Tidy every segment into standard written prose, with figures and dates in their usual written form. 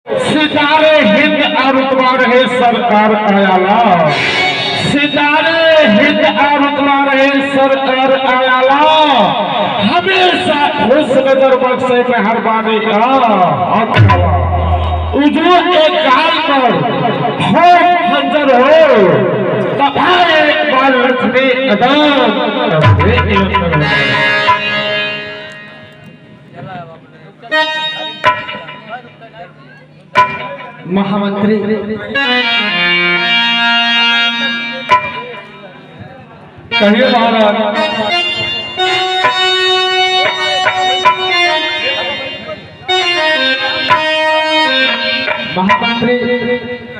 सितारे हिंद आरुतवा रहे सरकार आयाला, सितारे हिंद आरुतवा रहे सरकार आयाला, हमेशा खुश नजर बख्शे मेहरबानी का उजू एक काल पर हो खंजर हो तथा एक बार लक्ष्मी महामंत्री कहिए महाराज। महामंत्री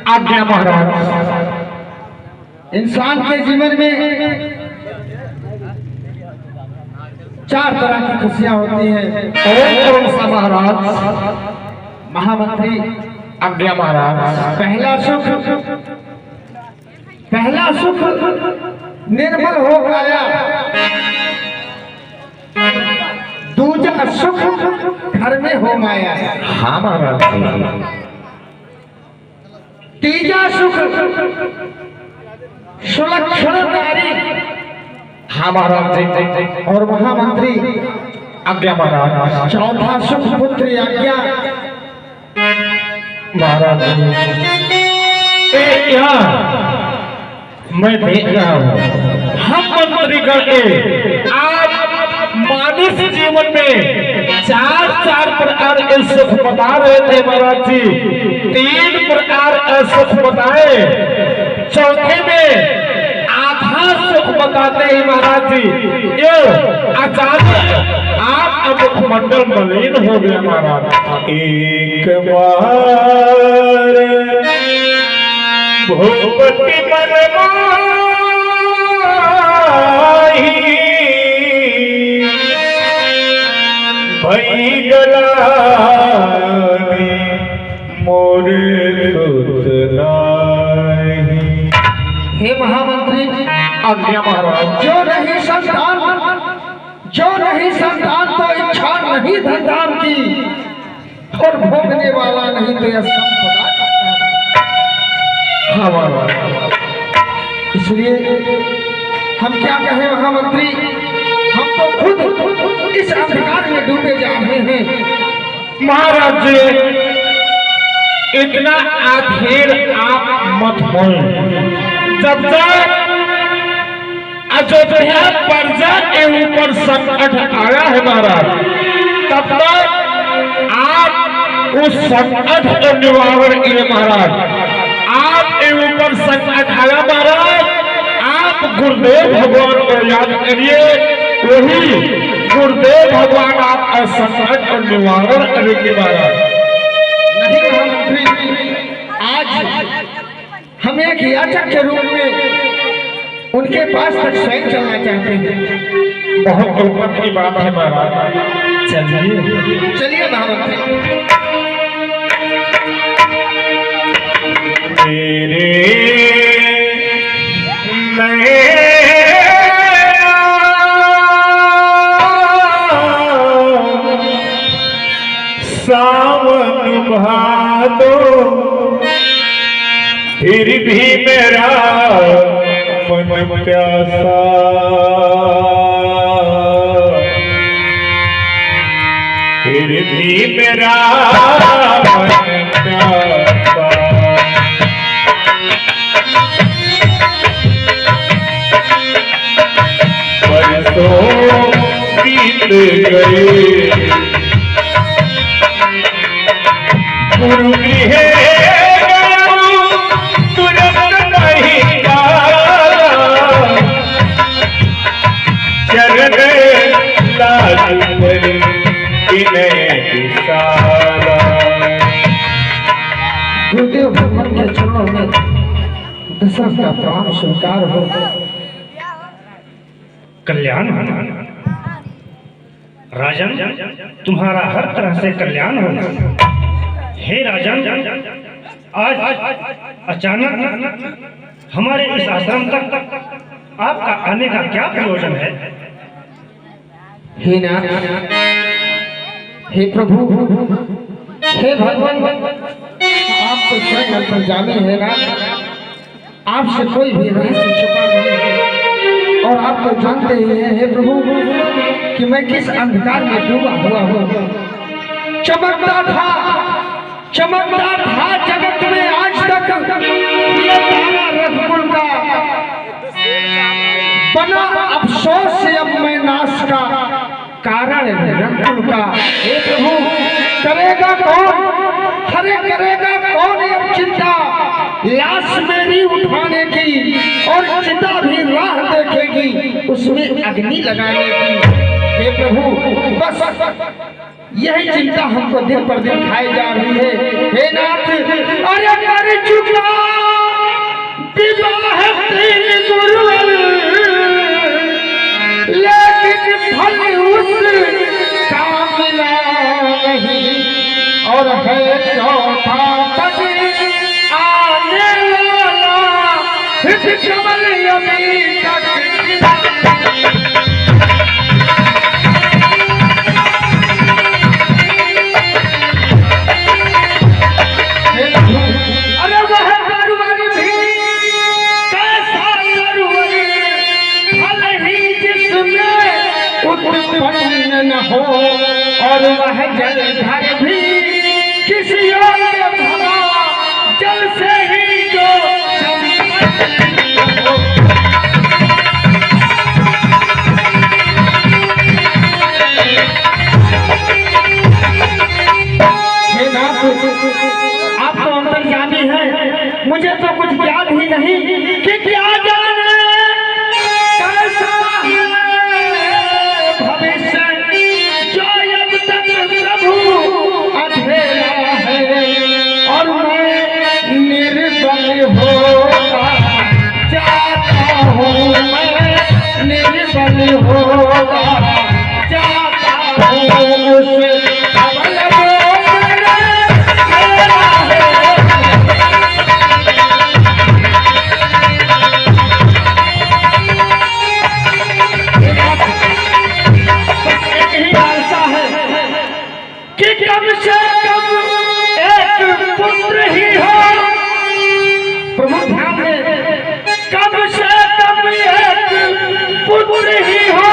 आज्ञा महाराज। इंसान के जीवन में चार तरह की खुशियां होती हैं। कौन सा महाराज? महामंत्री आज्ञा महाराज। पहला सुख निर्मल हो गया, दूसरा सुख घर में हो माया, हाँ महाराज। तीसरा सुख सुलक्षण नारी, हाँ महाराज। और महामंत्री आज्ञा महाराज। चौथा सुख पुत्र आज्ञा। महाराज मैं देख रहा हूँ हम मंत्रीगण के आज मानस जीवन में चार प्रकार के सुख बता रहे थे महाराज जी। 3 प्रकार के सुख बताए, चौथे में आधा सुख बताते हैं महाराज जी। ये अचानक आप मुखमंडल मलिन हो गया महाराज। एक बार भूपति मन भई गला मोरे सुतनाही। हे महामंत्री आज्ञा महाराज। जो नहीं संतान तो इच्छा नहीं धनधाम की, और भोगने वाला नहीं तो यह संपदा। हाँ महाराज। इसलिए हम क्या कहें महामंत्री, हम तो खुद इस अंधकार में डूबे जा रहे हैं। महाराज जी इतना आखिर आप मत बोले। जब तक अयोध्या प्रजा के ऊपर संकट आया है महाराज, तब तक आप उस संकट का निवारण किए महाराज। आपके ऊपर संकट आया महाराज, आप गुरुदेव भगवान को याद करिए, वही गुरुदेव भगवान आपका संकट का निवारण करेंगे महाराज। नहीं महामंत्री, आज हम एक याचक के रूप में उनके पास तक स्वयं चलना चाहते हैं। बहुत गौरव की बात है महाराज। चलिए महामंत्री। मेरे नए सावन भादो फिर भी मेरा मन प्यासा, फिर भी मेरा मन प्यासा। बरसों बीत गए गुरु गृह तुरंत नहीं चरण लाल पर गुरुदेव भगवान के चरणों में दशरथ का प्रणाम स्वीकार हो। कल्याण राजन, तुम्हारा हर तरह से कल्याण हो। हे राजन, आज अचानक हमारे इस आश्रम तक आपका आने का क्या प्रयोजन है? हे नाथ, हे प्रभु, हे भगवान, तो स्वयं अंतर्यामी है ना, आपसे कोई भी रहस्य छुपा नहीं है। और आप तो जानते ही हैं हे प्रभु कि मैं किस अंधकार में डूबा हुआ हूँ। चमकता था जगत में आज तक ये तारा रघुकुल का, बना अफसोस से अब मैं नाश का कारण रघुकुल का। हे प्रभु करेगा कौन, हरे करेगा कौन अब चिंता लाश मेरी उठाने की, और चिता भी राह देखेगी उसमें अग्नि लगाने की। हे प्रभु बस यही चिंता हमको दिन पर दिन खाई जा रही है। हे नाथ अरे कर चुका विवाह तेरे गुरुवर, लेकिन फल उसका मिला नहीं, और है चौथा पद आने वाला कमल अभी तक। अरे वह नरवर भी कैसा नरवर, फल ही जिसमें उत्पन्न न हो, और वह जलधर भी किसी और के भरा जल से ही जो संपन्न हो। हे नाथ आप तो अंतर्यामी हैं, मुझे तो कुछ याद ही नहीं कि क्या जाने कैसा है भविष्य, जो अब तक प्रभु अधेरा है, और मैं निर्बल होता जाता हूँ, मैं निर्बल होता जाता हूँ। उस प्रभु ध्यान में कम से कम एक पुत्र ही हो,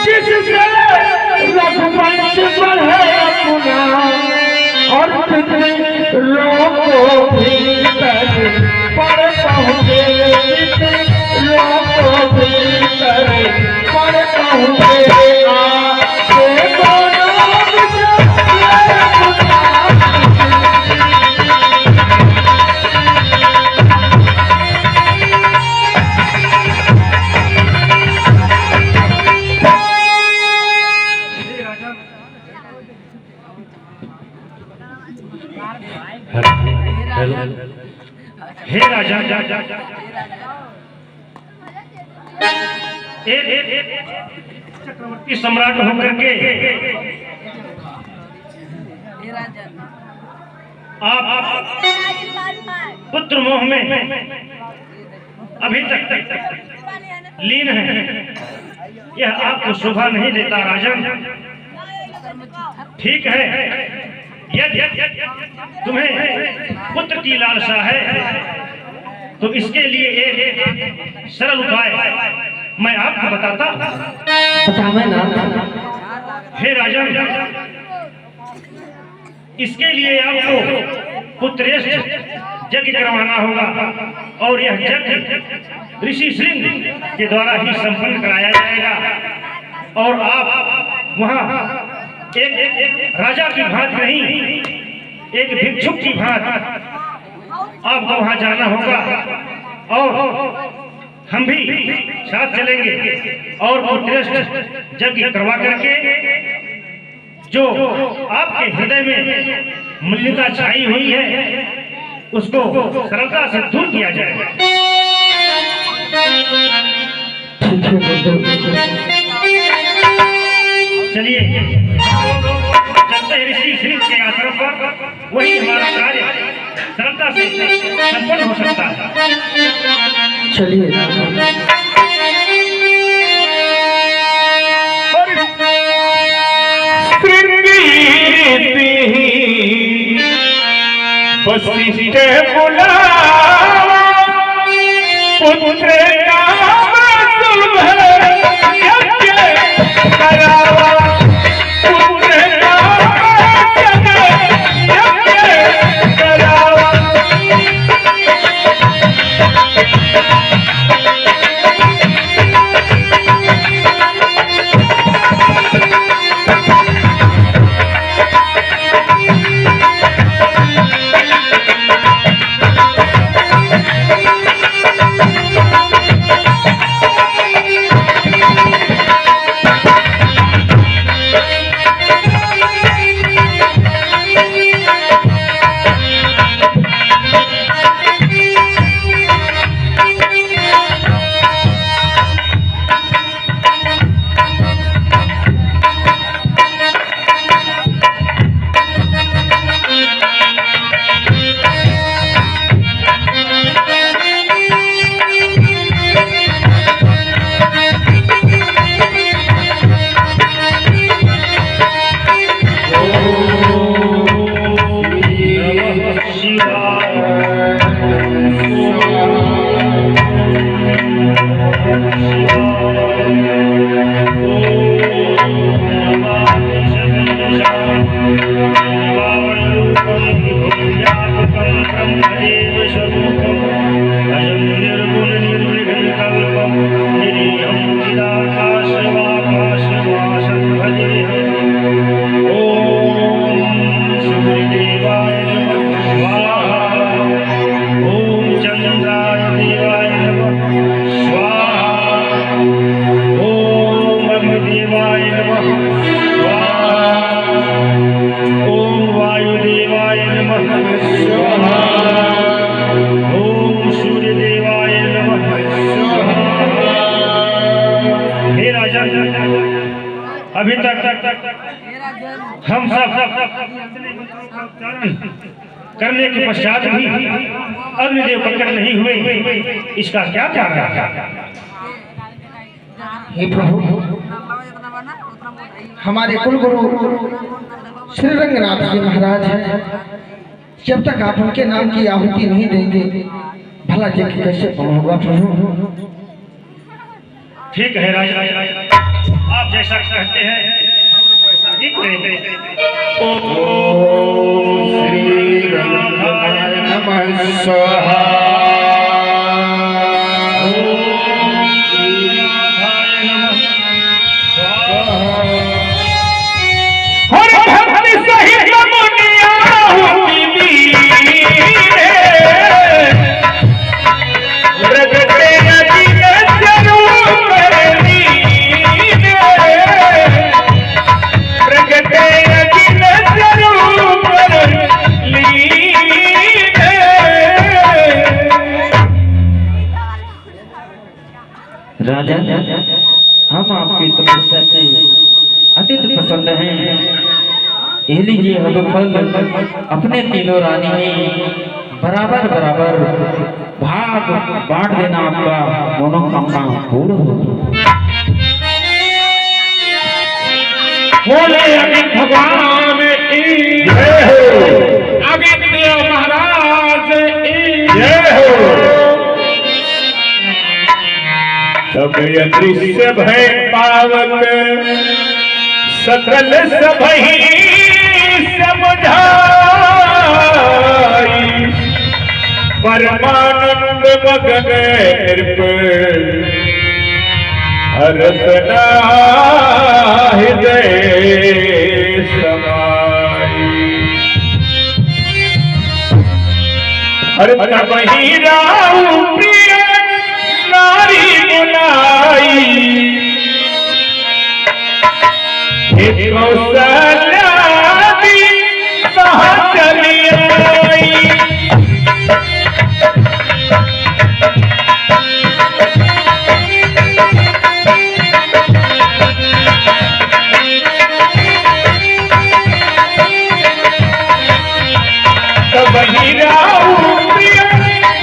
जिससे रघुवंश बढ़े अपना, और पितरों को भीतर पर पहुँचे, पितरों को भीतर पर पहुँचे। हे राजा चक्रवर्ती सम्राट होकर के आप पुत्र मोह में अभी तक लीन हैं, यह आपको शोभा नहीं देता राजन। ठीक है, यदि तुम्हें पुत्र की लालसा है तो इसके लिए एक सरल उपाय मैं आपको बताता। बतावे ना। हे राजन, इसके लिए आपको पुत्रेष्ठ यज्ञ करवाना होगा, और यह यज्ञ ऋषि श्रृंग के द्वारा ही संपन्न कराया जाएगा। और आप वहाँ एक राजा की भांति नहीं, एक भिक्षुक की भांति आपको वहां जाना होगा, और हम भी साथ चलेंगे, और पुत्रेष्ठ यज्ञ करवा करके जो आपके हृदय में मलिनता छाई हुई है उसको सरलता से दूर किया जाएगा। चलिए चलते हैं ऋषि श्री के आश्रम पर, वही हमारा कार्य सरलता से संपन्न हो सकता है। चलिए वशिष्ठ बुलावा पुत्र नाम सुलभ यज्ञ करावा पुत्र नाम यज्ञ करावा। अभी तक हम सब करने के पश्चात भी अग्निदेव प्रकट नहीं हुए, इसका क्या कारण है? हे प्रभु, हमारे कुल गुरु श्री रंगनाथ जी महाराज हैं, जब तक आप उनके नाम की आहुति नहीं देंगे भला जी कैसे होगा प्रभु? ठीक है राजा, आप जैसा कहते हैं वैसा ही करेंगे। ओम श्री रंगाय नमः स्वाहा। ओम श्री राधाय नमः स्वाहा। हर भक्ति सहित मुनिया राजा, हम आपकी तपस्या से अत्यंत प्रसन्न हैं। ये लीजिए हम फल अपने तीनों रानी में बराबर बराबर भाग बांट देना, आपका मनोकामना पूर्ण होगी। बोले अमित भगवान अमित महाराज सब दृश्य भय पावक सकल सबही समझाई परमानंद मगन नृप हरसना हृदय समाई। हर तबही राउ प्रिय नारी बुलाई कौशल्या कहाँ चली आई। तबही राउ प्रिय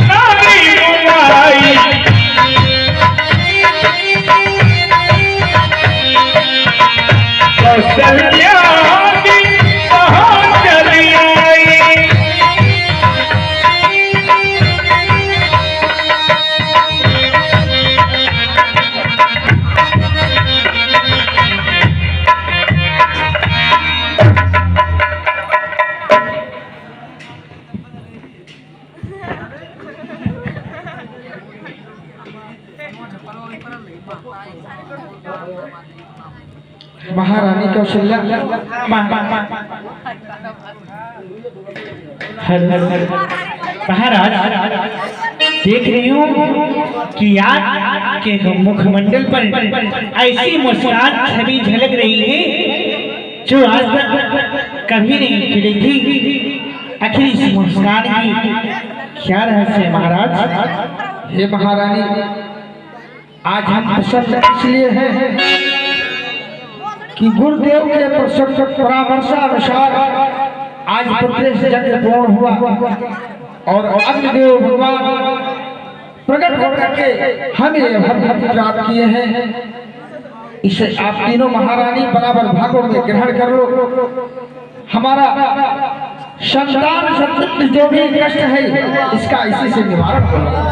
नारी बुलाई कौशल्या कहाँ चली आई। महारानी कौशल्या महाराज देख रही हूँ कि आपके मुखमंडल पर ऐसी मुस्कान छवि झलक रही है जो आज तक कभी नहीं खिली थी। आखिर इस मुस्कान की क्या रहस्य है महाराज? हे महारानी, आज हम प्रसन्न इसलिए हैं कि गुरुदेव के परामर्शानुसार आज पुत्रेश यज्ञ पूर्ण हुआ और अग्निदेव भगवान प्रकट होकर के हमें हम प्राप्त किए हैं। इसे आप तीनों महारानी बराबर भागों में ग्रहण कर लो। हमारा संतान संतति जो भी कष्ट है इसका इसी से निवारण होगा।